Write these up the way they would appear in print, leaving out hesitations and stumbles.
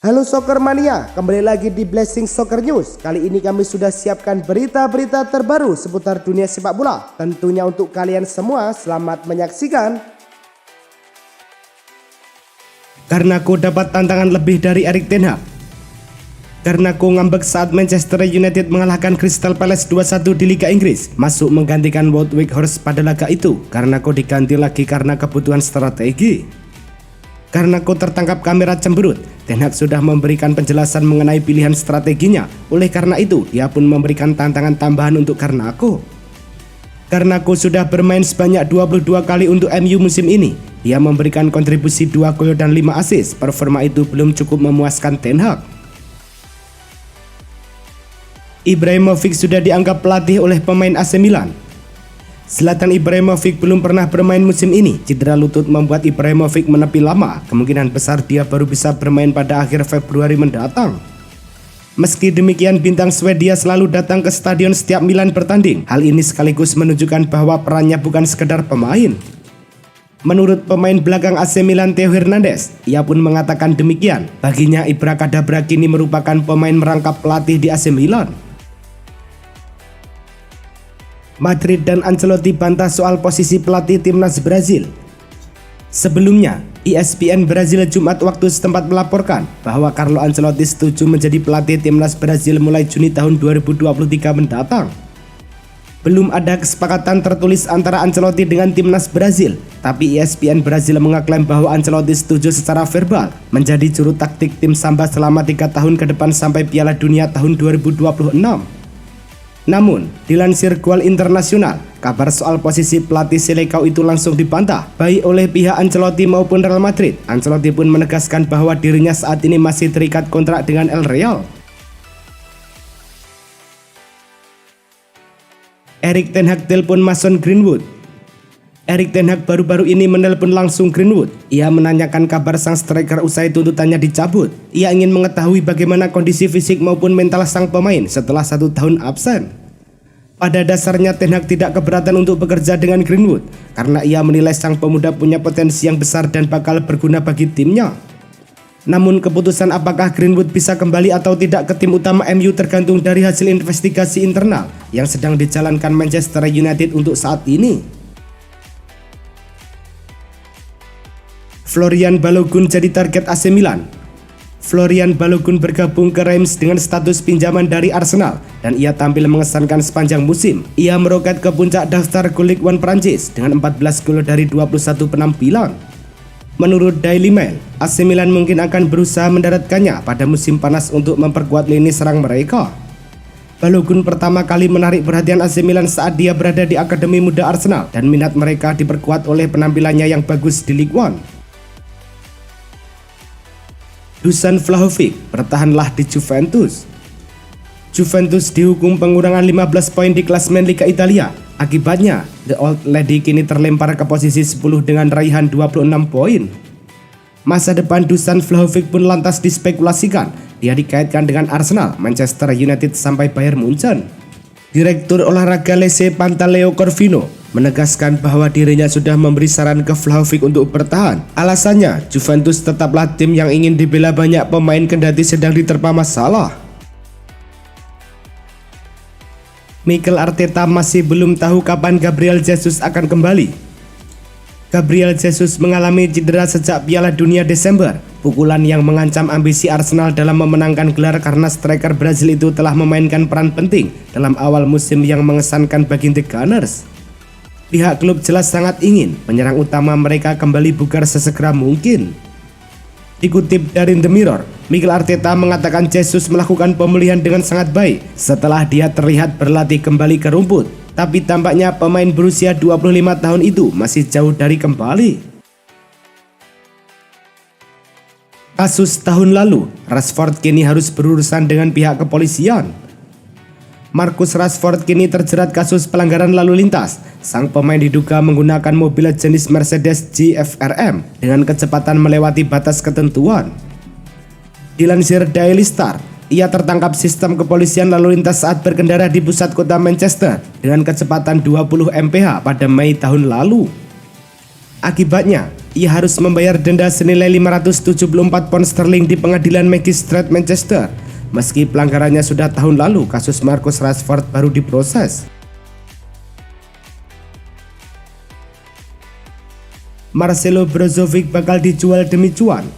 Halo Soccer Mania, kembali lagi di Blessing Soccer News. Kali ini kami sudah siapkan berita-berita terbaru seputar dunia sepak bola. Tentunya untuk kalian semua, selamat menyaksikan. Karena ku dapat tantangan lebih dari Erik ten Hag. Karena ku ngambek saat Manchester United mengalahkan Crystal Palace 2-1 di Liga Inggris, masuk menggantikan Wout Weghorst pada laga itu. Karena ku diganti lagi karena kebutuhan strategi. Karena ku tertangkap kamera cemberut, Ten Hag sudah memberikan penjelasan mengenai pilihan strateginya. Oleh karena itu, dia pun memberikan tantangan tambahan untuk Karnaku. Karnaku sudah bermain sebanyak 22 kali untuk MU musim ini. Dia memberikan kontribusi 2 gol dan 5 assist. Performa itu belum cukup memuaskan Ten Hag. Ibrahimovic sudah dianggap pelatih oleh pemain AC Milan. Zlatan Ibrahimovic belum pernah bermain musim ini. Cedera lutut membuat Ibrahimovic menepi lama. Kemungkinan besar dia baru bisa bermain pada akhir Februari mendatang. Meski demikian, bintang Swedia selalu datang ke stadion setiap Milan bertanding. Hal ini sekaligus menunjukkan bahwa perannya bukan sekedar pemain. Menurut pemain belakang AC Milan Theo Hernandez, ia pun mengatakan demikian. Baginya Ibra Kadabra kini merupakan pemain merangkap pelatih di AC Milan. Madrid dan Ancelotti bantah soal posisi pelatih timnas Brazil. Sebelumnya, ESPN Brazil Jumat waktu setempat melaporkan bahwa Carlo Ancelotti setuju menjadi pelatih timnas Brazil mulai Juni tahun 2023 mendatang. Belum ada kesepakatan tertulis antara Ancelotti dengan timnas Brazil, tapi ESPN Brazil mengaklaim bahwa Ancelotti setuju secara verbal menjadi juru taktik tim Samba selama 3 tahun ke depan sampai Piala Dunia tahun 2026. Namun, dilansir Goal Internasional, kabar soal posisi pelatih Selecao itu langsung dibantah baik oleh pihak Ancelotti maupun Real Madrid. Ancelotti pun menegaskan bahwa dirinya saat ini masih terikat kontrak dengan El Real. Erik ten Hag telepon Mason Greenwood. Erik ten Hag baru-baru ini menelpon langsung Greenwood. Ia menanyakan kabar sang striker usai tuntutannya dicabut. Ia ingin mengetahui bagaimana kondisi fisik maupun mental sang pemain setelah 1 tahun absen. Pada dasarnya Ten Hag tidak keberatan untuk bekerja dengan Greenwood karena ia menilai sang pemuda punya potensi yang besar dan bakal berguna bagi timnya. Namun keputusan apakah Greenwood bisa kembali atau tidak ke tim utama MU tergantung dari hasil investigasi internal yang sedang dijalankan Manchester United untuk saat ini. Florian Balogun jadi target AC Milan. Florian Balogun bergabung ke Reims dengan status pinjaman dari Arsenal dan ia tampil mengesankan sepanjang musim. Ia meroket ke puncak daftar gol Ligue 1 Prancis dengan 14 gol dari 21 penampilan. Menurut Daily Mail, AC Milan mungkin akan berusaha mendaratkannya pada musim panas untuk memperkuat lini serang mereka. Balogun pertama kali menarik perhatian AC Milan saat dia berada di Akademi Muda Arsenal dan minat mereka diperkuat oleh penampilannya yang bagus di Ligue 1. Dusan Vlahovic bertahanlah di Juventus. Juventus dihukum pengurangan 15 poin di klasemen Liga Italia. Akibatnya, The Old Lady kini terlempar ke posisi 10 dengan raihan 26 poin. Masa depan Dusan Vlahovic pun lantas dispekulasikan. Dia dikaitkan dengan Arsenal, Manchester United sampai Bayern Munchen. Direktur olahraga Lecce Pantaleo Corvino menegaskan bahwa dirinya sudah memberi saran ke Vlahovic untuk bertahan. Alasannya, Juventus tetaplah tim yang ingin dibela banyak pemain kendati sedang diterpa masalah. Mikel Arteta masih belum tahu kapan Gabriel Jesus akan kembali. Gabriel Jesus mengalami cedera sejak Piala Dunia Desember, pukulan yang mengancam ambisi Arsenal dalam memenangkan gelar karena striker Brazil itu telah memainkan peran penting dalam awal musim yang mengesankan bagi The Gunners. Pihak klub jelas sangat ingin penyerang utama mereka kembali bugar sesegera mungkin. Dikutip dari The Mirror, Mikel Arteta mengatakan Jesus melakukan pemulihan dengan sangat baik setelah dia terlihat berlatih kembali ke rumput. Tapi tampaknya pemain berusia 25 tahun itu masih jauh dari kembali. Kasus tahun lalu, Rashford kini harus berurusan dengan pihak kepolisian. Marcus Rashford kini terjerat kasus pelanggaran lalu lintas. Sang pemain diduga menggunakan mobil jenis Mercedes GFRM dengan kecepatan melewati batas ketentuan. Dilansir Daily Star, ia tertangkap sistem kepolisian lalu lintas saat berkendara di pusat kota Manchester dengan kecepatan 20 mph pada Mei tahun lalu. Akibatnya, Ia harus membayar denda senilai 574 pound sterling di pengadilan Magistrate Manchester. Meski pelanggarannya sudah tahun lalu, kasus Marcus Rashford baru diproses. Marcelo Brozovic bakal dijual demi cuan.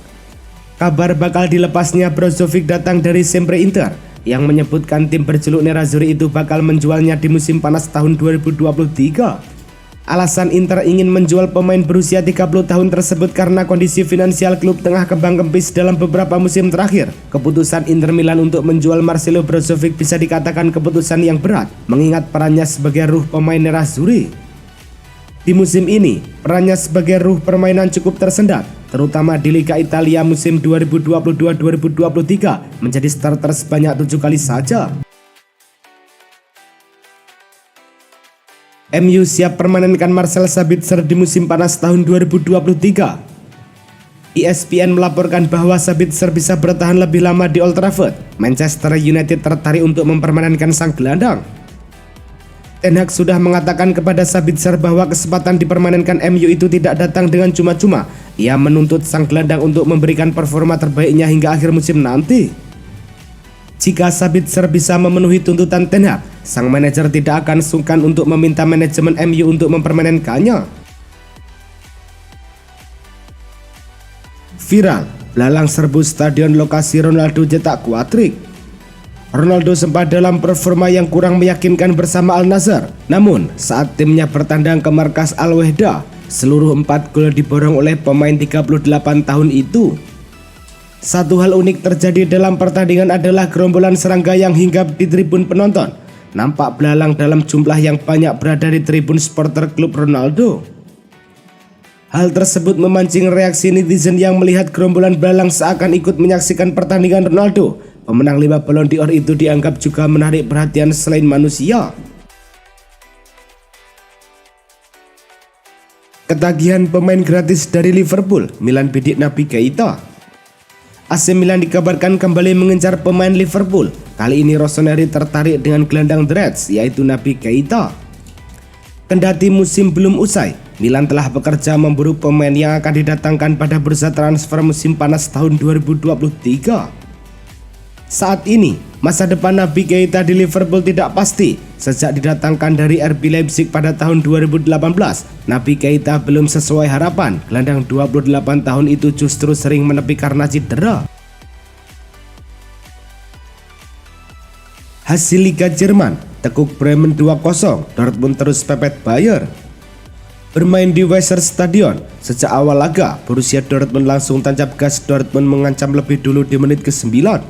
Kabar bakal dilepasnya Brozovic datang dari Sempre Inter, yang menyebutkan tim berjuluk Nerazzurri itu bakal menjualnya di musim panas tahun 2023. Alasan Inter ingin menjual pemain berusia 30 tahun tersebut karena kondisi finansial klub tengah kembang-kempis dalam beberapa musim terakhir. Keputusan Inter Milan untuk menjual Marcelo Brozovic bisa dikatakan keputusan yang berat, mengingat perannya sebagai ruh pemain Nerazzurri. Di musim ini, perannya sebagai ruh permainan cukup tersendat, terutama di Liga Italia musim 2022-2023, menjadi starter sebanyak 7 kali saja. MU siap permanenkan Marcel Sabitzer di musim panas tahun 2023. ESPN melaporkan bahwa Sabitzer bisa bertahan lebih lama di Old Trafford. Manchester United tertarik untuk mempermanenkan sang gelandang. Ten Hag sudah mengatakan kepada Sabitzer bahwa kesempatan dipermanenkan MU itu tidak datang dengan cuma-cuma. Ia menuntut sang gelandang untuk memberikan performa terbaiknya hingga akhir musim nanti. Jika Sabitzer bisa memenuhi tuntutan Ten Hag, sang manajer tidak akan sungkan untuk meminta manajemen MU untuk mempermanenkannya. Viral, belalang serbu stadion lokasi Ronaldo cetak kuatrik. Ronaldo sempat dalam performa yang kurang meyakinkan bersama Al Nassr. Namun, saat timnya bertandang ke markas Al Wehdah, seluruh 4 gol diborong oleh pemain 38 tahun itu. Satu hal unik terjadi dalam pertandingan adalah gerombolan serangga yang hinggap di tribun penonton. Nampak belalang dalam jumlah yang banyak berada di tribun supporter klub Ronaldo. Hal tersebut memancing reaksi netizen yang melihat gerombolan belalang seakan ikut menyaksikan pertandingan Ronaldo. Pemenang 5 Ballon d'Or itu dianggap juga menarik perhatian selain manusia. Ketagihan pemain gratis dari Liverpool, Milan bidik Naby Keita. AC Milan dikabarkan kembali mengejar pemain Liverpool. Kali ini Rossoneri tertarik dengan gelandang The Reds, yaitu Naby Keita. Kendati musim belum usai, Milan telah bekerja memburu pemain yang akan didatangkan pada bursa transfer musim panas tahun 2023. Saat ini, masa depan Naby Keita di Liverpool tidak pasti. Sejak didatangkan dari RB Leipzig pada tahun 2018, Naby Keita belum sesuai harapan. Gelandang 28 tahun itu justru sering menepi karena cedera. Hasil Liga Jerman, tekuk Bremen 2-0, Dortmund terus pepet Bayern. Bermain di Weserstadion, sejak awal laga, Borussia Dortmund langsung tancap gas. Dortmund mengancam lebih dulu di menit ke-9.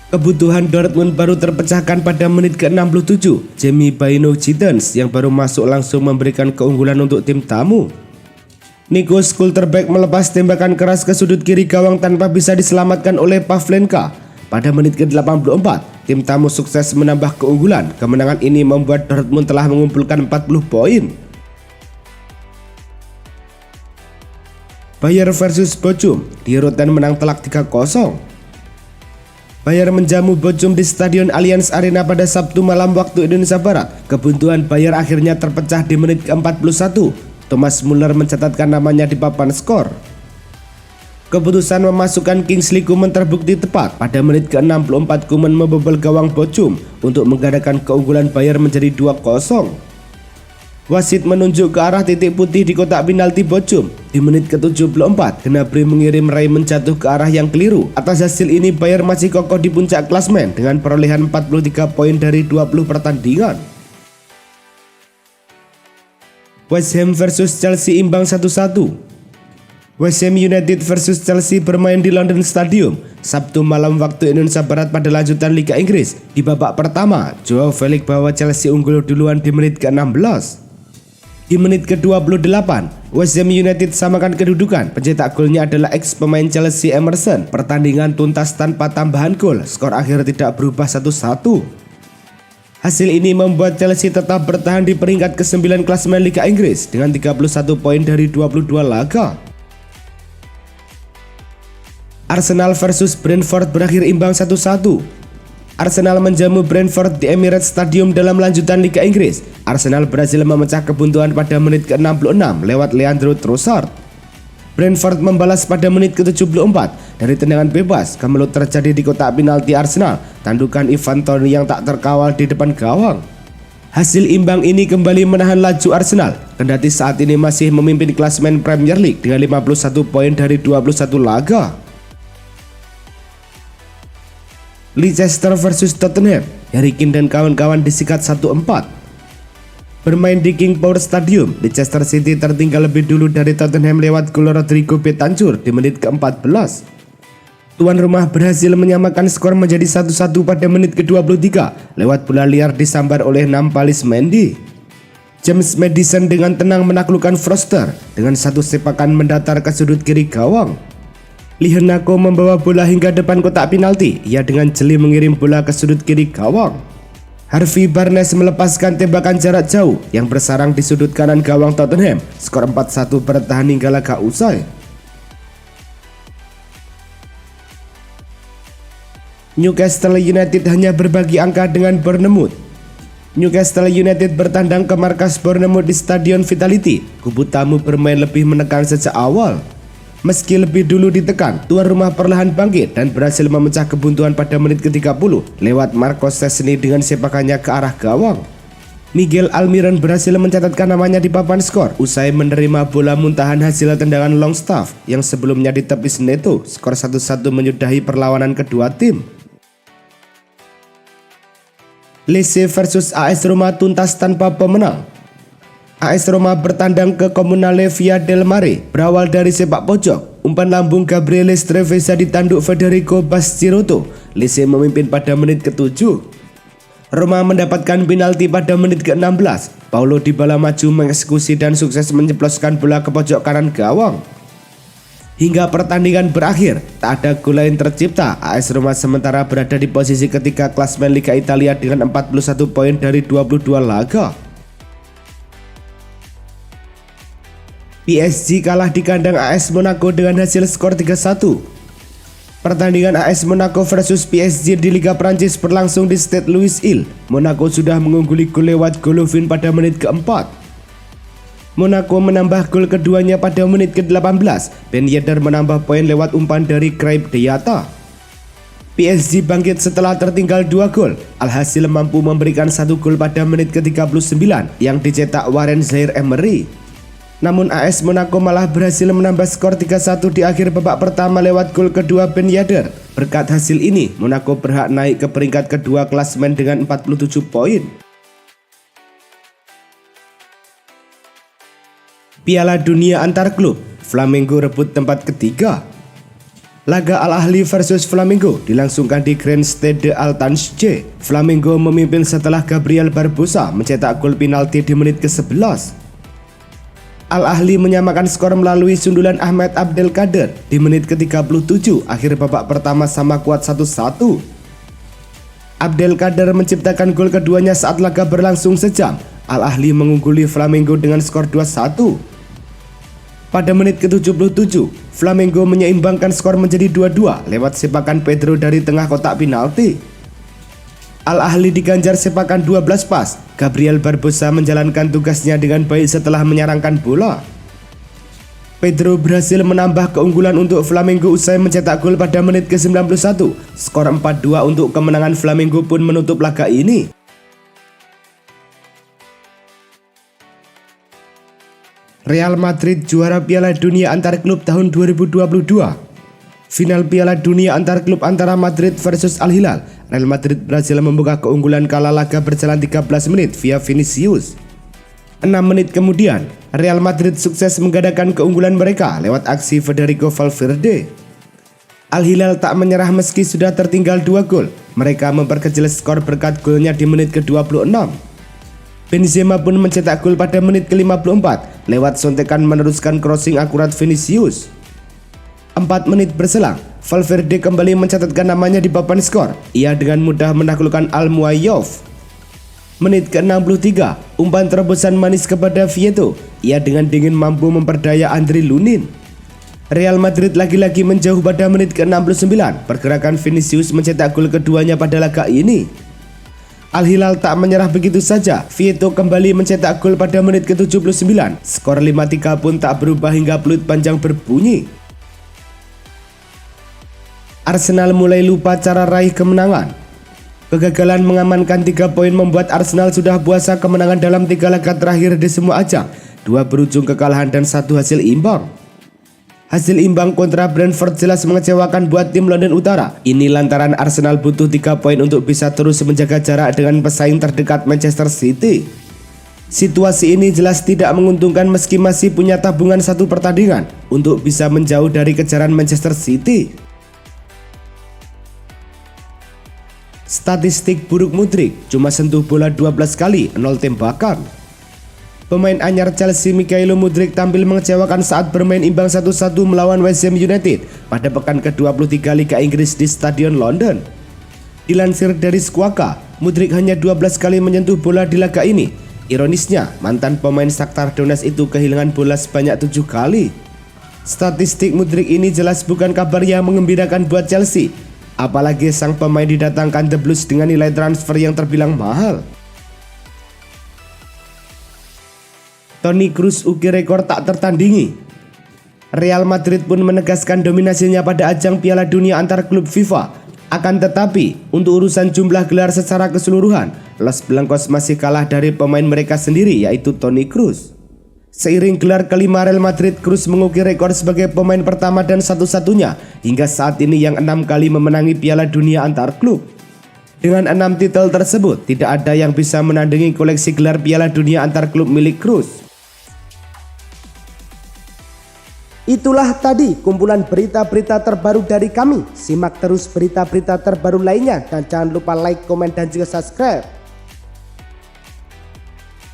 Kebutuhan Dortmund baru terpecahkan pada menit ke-67. Jamie Bynoe-Gittens yang baru masuk langsung memberikan keunggulan untuk tim tamu. Nico Schlotterbeck melepas tembakan keras ke sudut kiri gawang tanpa bisa diselamatkan oleh Pavlenka. Pada menit ke-84, tim tamu sukses menambah keunggulan. Kemenangan ini membuat Dortmund telah mengumpulkan 40 poin. Bayern versus Bochum, di Rotterdam menang telak 3-0. Bayern menjamu Bochum di Stadion Allianz Arena pada Sabtu malam waktu Indonesia Barat. Kebuntuan Bayern akhirnya terpecah di menit ke-41. Thomas Müller mencatatkan namanya di papan skor. Keputusan memasukkan Kingsley Coman terbukti tepat. Pada menit ke-64 Coman membobol gawang Bochum untuk menggandakan keunggulan Bayern menjadi 2-0. Wasit menunjuk ke arah titik putih di kotak penalti Bochum. Di menit ke-74, Gnabry mengirim Rai menjatuh ke arah yang keliru. Atas hasil ini Bayern masih kokoh di puncak klasmen dengan perolehan 43 poin dari 20 pertandingan. West Ham versus Chelsea imbang 1-1. West Ham United versus Chelsea bermain di London Stadium Sabtu malam waktu Indonesia Barat pada lanjutan Liga Inggris. Di babak pertama, Joao Felix bawa Chelsea unggul duluan di menit ke-16. Di menit ke-28, West Ham United samakan kedudukan. Pencetak golnya adalah ex pemain Chelsea Emerson. Pertandingan tuntas tanpa tambahan gol. Skor akhir tidak berubah 1-1. Hasil ini membuat Chelsea tetap bertahan di peringkat ke-9 klasemen Liga Inggris dengan 31 poin dari 22 laga. Arsenal versus Brentford berakhir imbang 1-1. Arsenal menjamu Brentford di Emirates Stadium dalam lanjutan Liga Inggris. Arsenal berhasil memecah kebuntuan pada menit ke-66 lewat Leandro Trossard. Brentford membalas pada menit ke-74 dari tendangan bebas. Kemelut terjadi di kotak penalti Arsenal. Tandukan Ivan Toney yang tak terkawal di depan gawang. Hasil imbang ini kembali menahan laju Arsenal, kendati saat ini masih memimpin klasemen Premier League dengan 51 poin dari 21 laga. Leicester versus Tottenham, Harry Kane dan kawan-kawan disikat 1-4. Bermain di King Power Stadium, Leicester City tertinggal lebih dulu dari Tottenham lewat gol Rodrigo Bentancur di menit ke-14. Tuan rumah berhasil menyamakan skor menjadi 1-1 pada menit ke-23 lewat bola liar disambar oleh Nampalys Mendy. James Maddison dengan tenang menaklukkan Foster dengan satu sepakan mendatar ke sudut kiri gawang. Lihenako membawa bola hingga depan kotak penalti. Ia dengan jeli mengirim bola ke sudut kiri gawang. Harvey Barnes melepaskan tembakan jarak jauh yang bersarang di sudut kanan gawang Tottenham. Skor 4-1 bertahan hingga laga usai. Newcastle United hanya berbagi angka dengan Bournemouth. Newcastle United bertandang ke markas Bournemouth di Stadion Vitality. Kubu tamu bermain lebih menekan sejak awal. Meski lebih dulu ditekan, tuan rumah perlahan bangkit dan berhasil memecah kebuntuan pada menit ke-30 lewat Marcos Szczesny dengan sepakannya ke arah gawang. Miguel Almiron berhasil mencatatkan namanya di papan skor usai menerima bola muntahan hasil tendangan Longstaff yang sebelumnya ditepis Neto. Skor 1-1 menyudahi perlawanan kedua tim. Lecce versus AS Roma tuntas tanpa pemenang. AS Roma bertandang ke Comunale Via del Mare berawal dari sepak pojok. Umpan lambung Gabriele Streveza ditanduk Federico Bastiroto. Lecce memimpin pada menit ke-7. Roma mendapatkan penalti pada menit ke-16. Paulo Dybala maju mengeksekusi dan sukses menjebloskan bola ke pojok kanan gawang. Hingga pertandingan berakhir, tak ada gol lain tercipta. AS Roma sementara berada di posisi ketiga klasemen Liga Italia dengan 41 poin dari 22 laga. PSG kalah di kandang AS Monaco dengan hasil skor 3-1. Pertandingan AS Monaco versus PSG di Liga Prancis berlangsung di Stade Louis Hill. Monaco sudah mengungguli gol lewat Golovin pada menit ke-4. Monaco menambah gol keduanya pada menit ke-18. Ben Yedder menambah poin lewat umpan dari Craig Diata. PSG bangkit setelah tertinggal 2 gol. Alhasil mampu memberikan 1 gol pada menit ke-39 yang dicetak Warren Zaïre-Emery. Namun AS Monaco malah berhasil menambah skor 3-1 di akhir babak pertama lewat gol kedua Ben Yedder. Berkat hasil ini, Monaco berhak naik ke peringkat kedua klasemen dengan 47 poin. Piala Dunia antar klub, Flamengo rebut tempat ketiga. Laga Al Ahly versus Flamengo dilangsungkan di Grand Stade Altanche. Flamengo memimpin setelah Gabriel Barbosa mencetak gol penalti di menit ke-11. Al Ahly menyamakan skor melalui sundulan Ahmed Abdelkader di menit ke-37. Akhir babak pertama sama kuat 1-1. Abdelkader menciptakan gol keduanya saat laga berlangsung sejam. Al Ahly mengungguli Flamengo dengan skor 2-1. Pada menit ke-77, Flamengo menyeimbangkan skor menjadi 2-2 lewat sepakan Pedro dari tengah kotak penalti. Al Ahly diganjar sepakan 12 pas. Gabriel Barbosa menjalankan tugasnya dengan baik setelah menyarangkan bola. Pedro berhasil menambah keunggulan untuk Flamengo usai mencetak gol pada menit ke-91. Skor 4-2 untuk kemenangan Flamengo pun menutup laga ini. Real Madrid juara Piala Dunia antar klub tahun 2022. Final Piala Dunia antar klub antara Madrid versus Al Hilal. Real Madrid berhasil membuka keunggulan kala laga berjalan 13 menit via Vinicius. 6 menit kemudian, Real Madrid sukses menggadaikan keunggulan mereka lewat aksi Federico Valverde. Al Hilal tak menyerah meski sudah tertinggal 2 gol. Mereka memperkecil skor berkat golnya di menit ke-26. Benzema pun mencetak gol pada menit ke-54 lewat sontekan meneruskan crossing akurat Vinicius. 4 menit berselang, Valverde kembali mencatatkan namanya di papan skor. Ia dengan mudah menaklukkan Al-Muayyaf. Menit ke-63, umpan terobosan manis kepada Vieto. Ia dengan dingin mampu memperdaya Andriy Lunin. Real Madrid lagi-lagi menjauh pada menit ke-69. Pergerakan Vinicius mencetak gol keduanya pada laga ini. Al-Hilal tak menyerah begitu saja. Vieto kembali mencetak gol pada menit ke-79. Skor 5-3 pun tak berubah hingga peluit panjang berbunyi. Arsenal mulai lupa cara raih kemenangan. Kegagalan mengamankan 3 poin membuat Arsenal sudah puasa kemenangan dalam 3 laga terakhir di semua ajang. 2 berujung kekalahan dan 1 hasil imbang. Hasil imbang kontra Brentford jelas mengecewakan buat tim London Utara. Ini lantaran Arsenal butuh 3 poin untuk bisa terus menjaga jarak dengan pesaing terdekat Manchester City. Situasi ini jelas tidak menguntungkan meski masih punya tabungan 1 pertandingan untuk bisa menjauh dari kejaran Manchester City. Statistik buruk Mudryk, cuma sentuh bola 12 kali, 0 tembakan. Pemain anyar Chelsea Mykhailo Mudryk tampil mengecewakan saat bermain imbang 1-1 melawan West Ham United pada pekan ke-23 Liga Inggris di Stadion London. Dilansir dari Squawka, Mudryk hanya 12 kali menyentuh bola di laga ini. Ironisnya, mantan pemain Shakhtar Donetsk itu kehilangan bola sebanyak 7 kali. Statistik Mudryk ini jelas bukan kabar yang mengembirakan buat Chelsea. Apalagi sang pemain didatangkan The Blues dengan nilai transfer yang terbilang mahal. Toni Kroos ukir rekor tak tertandingi. Real Madrid pun menegaskan dominasinya pada ajang Piala Dunia antar klub FIFA. Akan tetapi, untuk urusan jumlah gelar secara keseluruhan, Los Blancos masih kalah dari pemain mereka sendiri, yaitu Toni Kroos. Seiring gelar kelima Real Madrid, Kroos mengukir rekor sebagai pemain pertama dan satu-satunya hingga saat ini yang 6 kali memenangi Piala Dunia antar klub. Dengan 6 titel tersebut, tidak ada yang bisa menandingi koleksi gelar Piala Dunia antar klub milik Kroos. Itulah tadi kumpulan berita-berita terbaru dari kami. Simak terus berita-berita terbaru lainnya dan jangan lupa like, komen, dan juga subscribe.